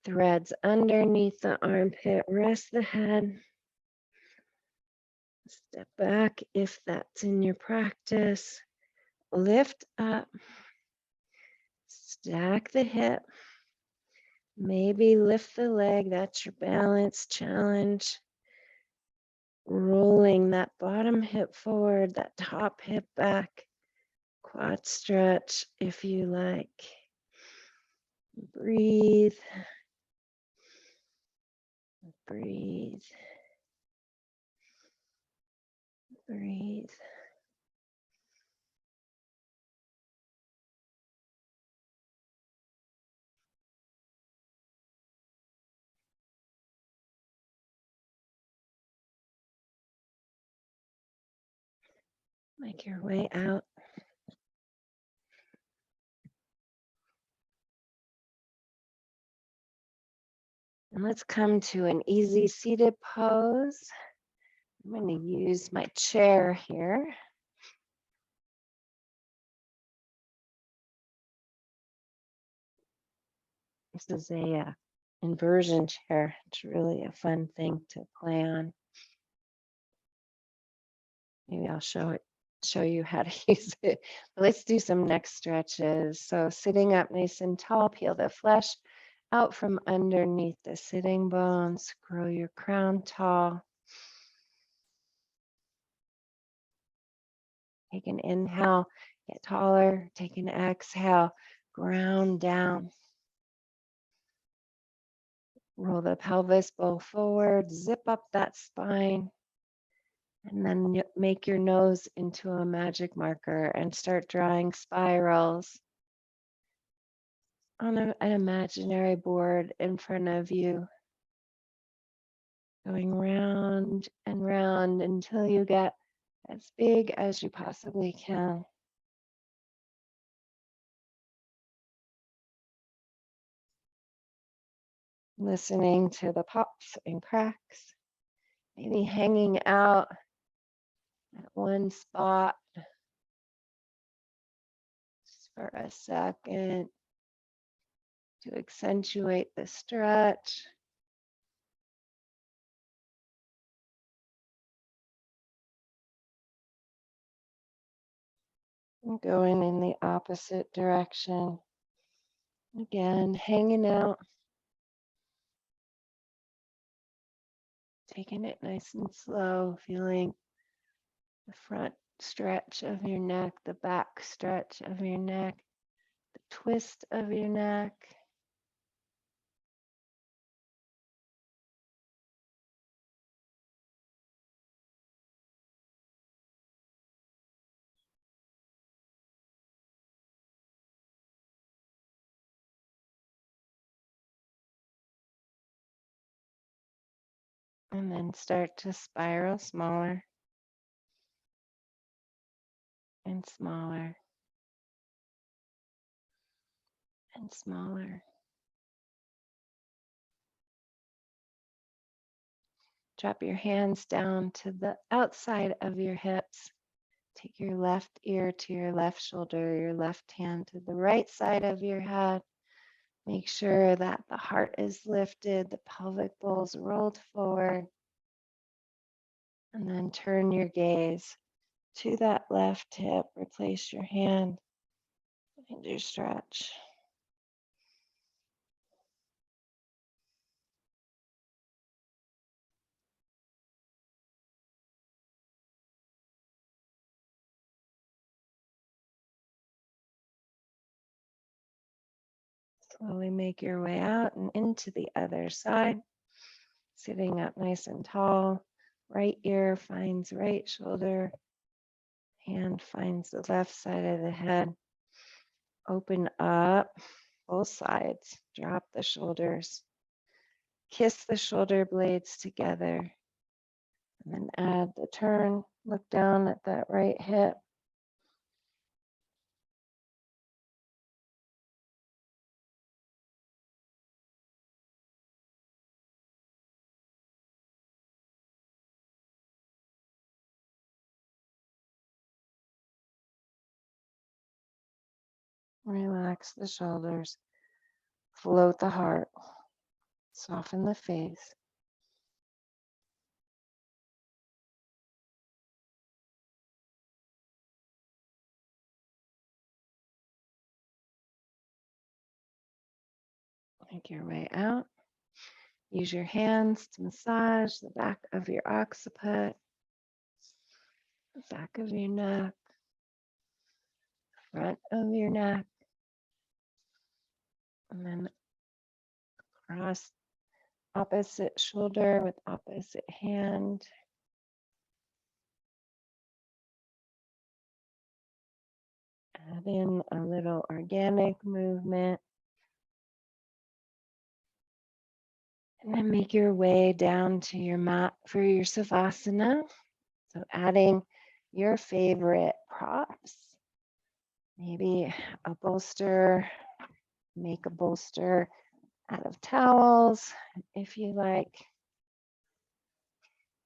threads underneath the armpit, rest the head. Step back if that's in your practice. Lift up, stack the hip, maybe lift the leg. That's your balance challenge. Rolling that bottom hip forward, that top hip back. Quad stretch if you like. Breathe. Breathe. Breathe. Make your way out let's come to an easy seated pose. I'm going to use my chair here. This is a inversion chair. It's really a fun thing to play on. Maybe I'll show you how to use it. But let's do some neck stretches. So sitting up nice and tall, peel the flesh out from underneath the sitting bones. Grow your crown tall. Take an inhale, get taller. Take an exhale, ground down. Roll the pelvis bow forward, zip up that spine, and then make your nose into a magic marker and start drawing spirals on an imaginary board in front of you, going round and round until you get as big as you possibly can. Listening to the pops and cracks, maybe hanging out at one spot just for a second to accentuate the stretch. And going in the opposite direction. Again, hanging out, taking it nice and slow, feeling the front stretch of your neck, the back stretch of your neck, the twist of your neck. And then start to spiral smaller and smaller and smaller. Drop your hands down to the outside of your hips. Take your left ear to your left shoulder, your left hand to the right side of your head. Make sure that the heart is lifted, the pelvic bowl's rolled forward. And then turn your gaze to that left hip. Replace your hand and your stretch. Slowly make your way out and into the other side. Sitting up nice and tall. Right ear finds right shoulder. Hand finds the left side of the head. Open up both sides. Drop the shoulders. Kiss the shoulder blades together. And then add the turn. Look down at that right hip. Relax the shoulders. Float the heart. Soften the face. Make your way out. Use your hands to massage the back of your occiput, the back of your neck, front of your neck, and then cross opposite shoulder with opposite hand. Add in a little organic movement. And then make your way down to your mat for your Savasana. So adding your favorite props. Maybe a bolster, make a bolster out of towels, if you like.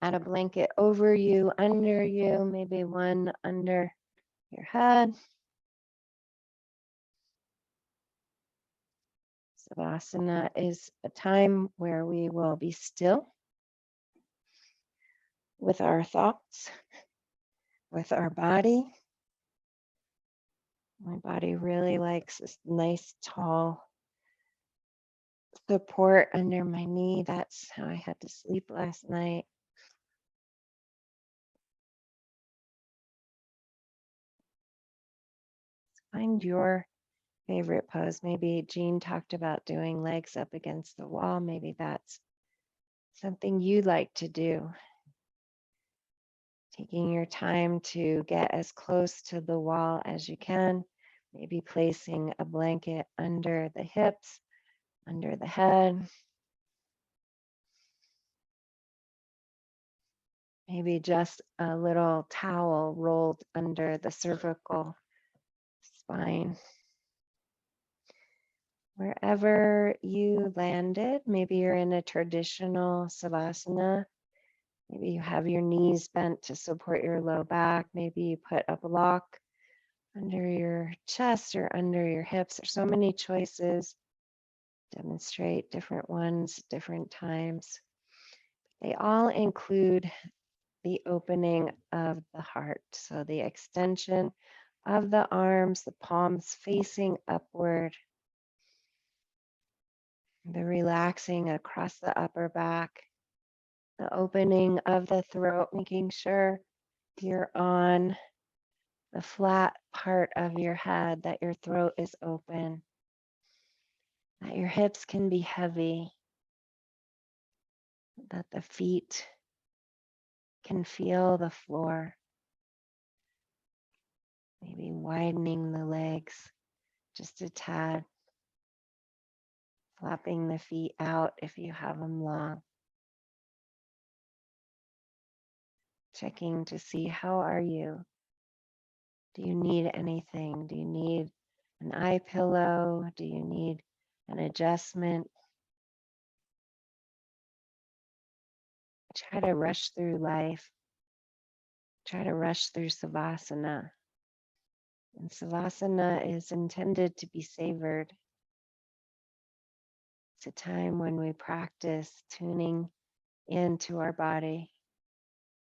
Add a blanket over you, under you, maybe one under your head. Savasana is a time where we will be still with our thoughts, with our body. My body really likes this nice, tall support under my knee. That's how I had to sleep last night. Find your favorite pose. Maybe Jean talked about doing legs up against the wall. Maybe that's something you like to do. Taking your time to get as close to the wall as you can. Maybe placing a blanket under the hips, under the head. Maybe just a little towel rolled under the cervical spine. Wherever you landed, maybe you're in a traditional savasana. Maybe you have your knees bent to support your low back. Maybe you put a block under your chest or under your hips. There's so many choices. Demonstrate different ones, different times. They all include the opening of the heart. So the extension of the arms, the palms facing upward, the relaxing across the upper back, the opening of the throat, making sure you're on the flat part of your head, that your throat is open, that your hips can be heavy, that the feet can feel the floor, maybe widening the legs just a tad, flapping the feet out if you have them long. Checking to see, how are you? Do you need anything? Do you need an eye pillow? Do you need an adjustment? Try to rush through life. Try to rush through savasana. And savasana is intended to be savored. It's a time when we practice tuning into our body,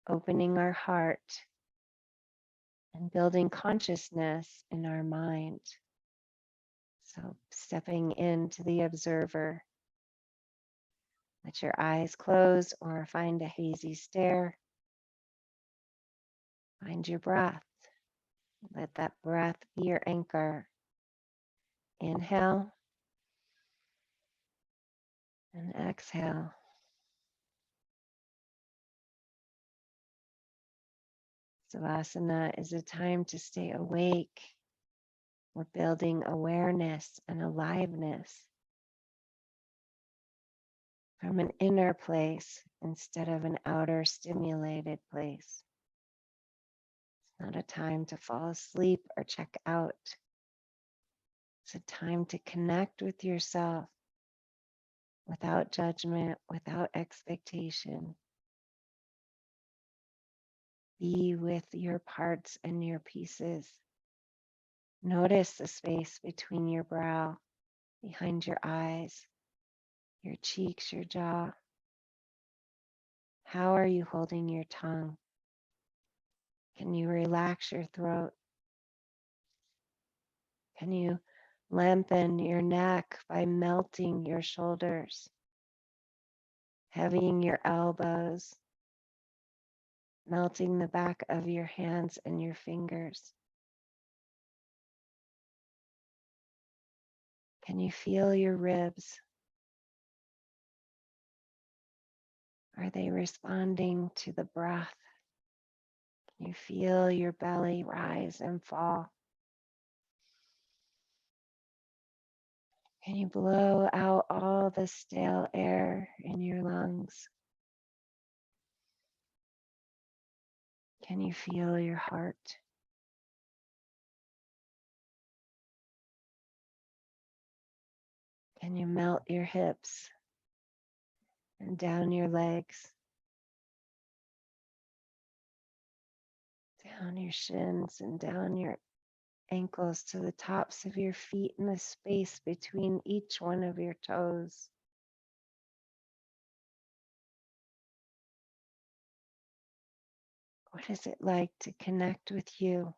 opening our heart, and building consciousness in our mind. So stepping into the observer. Let your eyes close or find a hazy stare. Find your breath. Let that breath be your anchor. Inhale and exhale. Savasana is a time to stay awake. We're building awareness and aliveness from an inner place instead of an outer stimulated place. It's not a time to fall asleep or check out. It's a time to connect with yourself without judgment, without expectation. Be with your parts and your pieces. Notice the space between your brow, behind your eyes, your cheeks, your jaw. How are you holding your tongue? Can you relax your throat? Can you lengthen your neck by melting your shoulders, heavying your elbows, melting the back of your hands and your fingers? Can you feel your ribs? Are they responding to the breath? Can you feel your belly rise and fall? Can you blow out all the stale air in your lungs? Can you feel your heart? Can you melt your hips and down your legs, down your shins and down your ankles to the tops of your feet and the space between each one of your toes? What is it like to connect with you?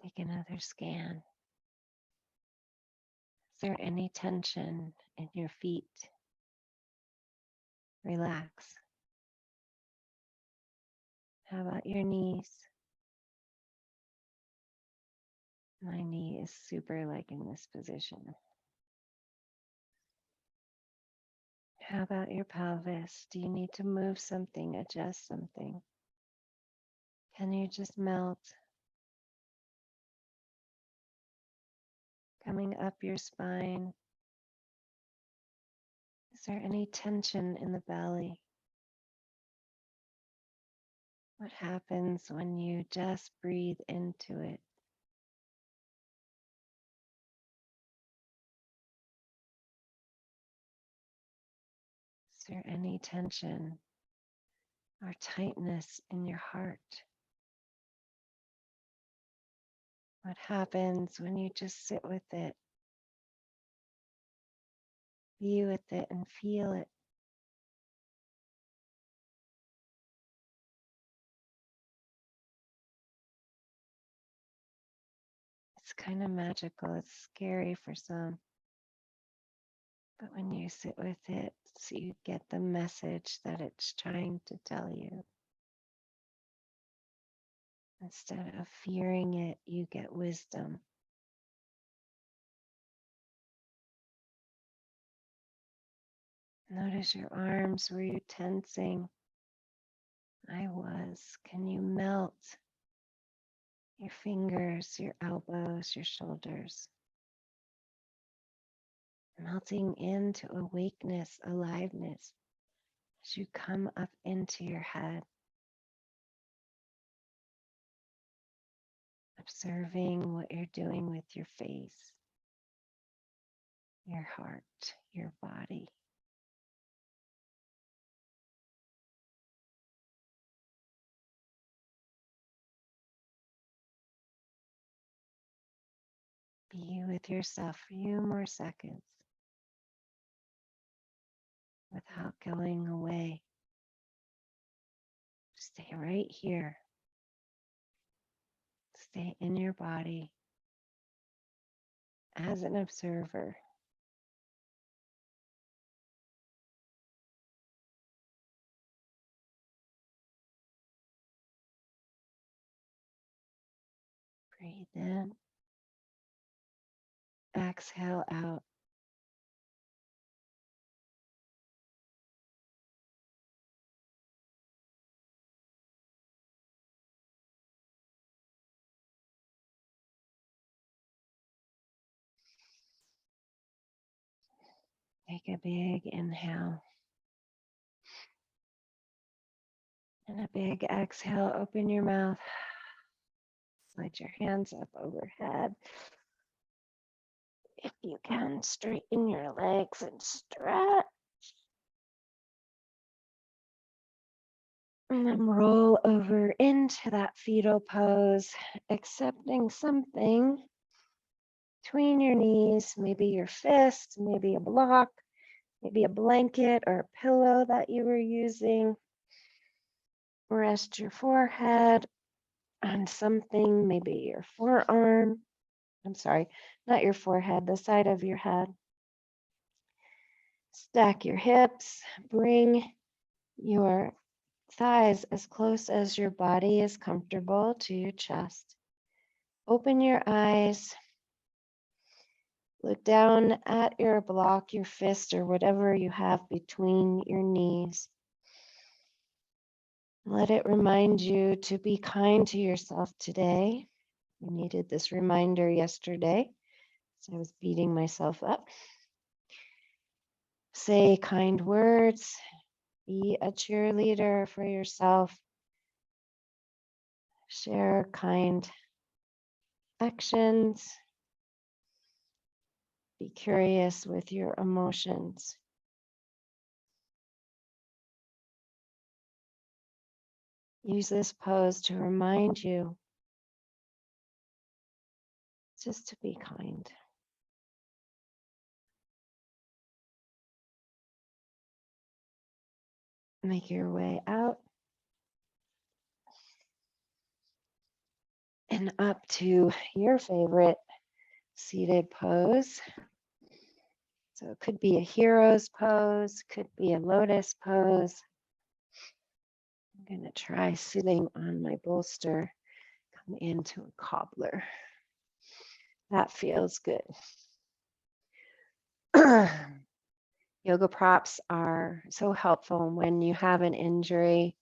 Take another scan. Is there any tension in your feet? Relax. How about your knees? My knee is super liking this position. How about your pelvis? Do you need to move something, adjust something? Can you just melt? Coming up your spine. Is there any tension in the belly? What happens when you just breathe into it? Is there any tension or tightness in your heart? What happens when you just sit with it, be with it, and feel it? It's kind of magical. It's scary for some. But when you sit with it, so you get the message that it's trying to tell you. Instead of fearing it, you get wisdom. Notice your arms. Were you tensing? I was. Can you melt your fingers, your elbows, your shoulders? Melting into awakeness, aliveness as you come up into your head. Observing what you're doing with your face, your heart, your body. Be with yourself a few more seconds without going away. Stay right here. Stay in your body as an observer. Breathe in. Exhale out. Take a big inhale. And a big exhale, open your mouth. Slide your hands up overhead. If you can, straighten your legs and stretch. And then roll over into that fetal pose, accepting something between your knees, maybe your fist, maybe a block, maybe a blanket or a pillow that you were using. Rest your forehead on something, maybe your forearm. I'm sorry, not your forehead, the side of your head. Stack your hips, bring your thighs as close as your body is comfortable to your chest. Open your eyes. Look down at your block, your fist, or whatever you have between your knees. Let it remind you to be kind to yourself today. You needed this reminder yesterday, so I was beating myself up. Say kind words. Be a cheerleader for yourself. Share kind actions. Be curious with your emotions. Use this pose to remind you just to be kind. Make your way out and up to your favorite seated pose. So it could be a hero's pose, could be a lotus pose. I'm going to try sitting on my bolster, come into a cobbler. That feels good. Yoga props are so helpful when you have an injury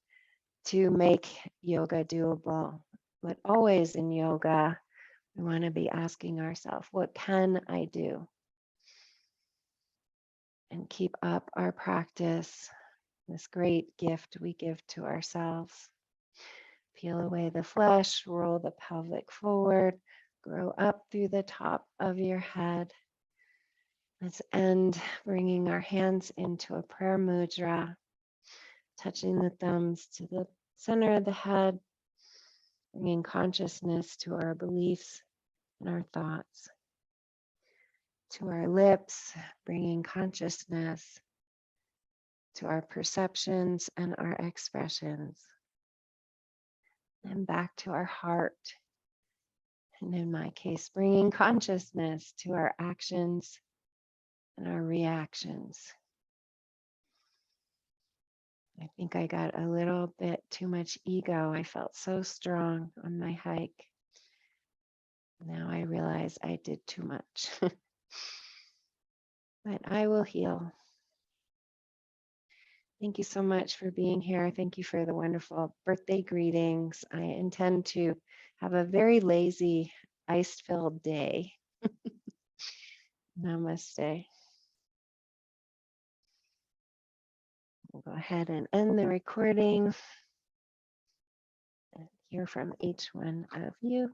to make yoga doable. But always in yoga, we want to be asking ourselves, what can I do? And keep up our practice, this great gift we give to ourselves. Peel away the flesh, roll the pelvic forward, grow up through the top of your head. Let's end bringing our hands into a prayer mudra, touching the thumbs to the center of the head, bringing consciousness to our beliefs and our thoughts, to our lips, bringing consciousness to our perceptions and our expressions, and back to our heart. And in my case, bringing consciousness to our actions and our reactions. I think I got a little bit too much ego. I felt so strong on my hike. Now I realize I did too much. But I will heal. Thank you so much for being here. Thank you for the wonderful birthday greetings. I intend to have a very lazy, ice-filled day. Namaste. We'll go ahead and end the recording and hear from each one of you.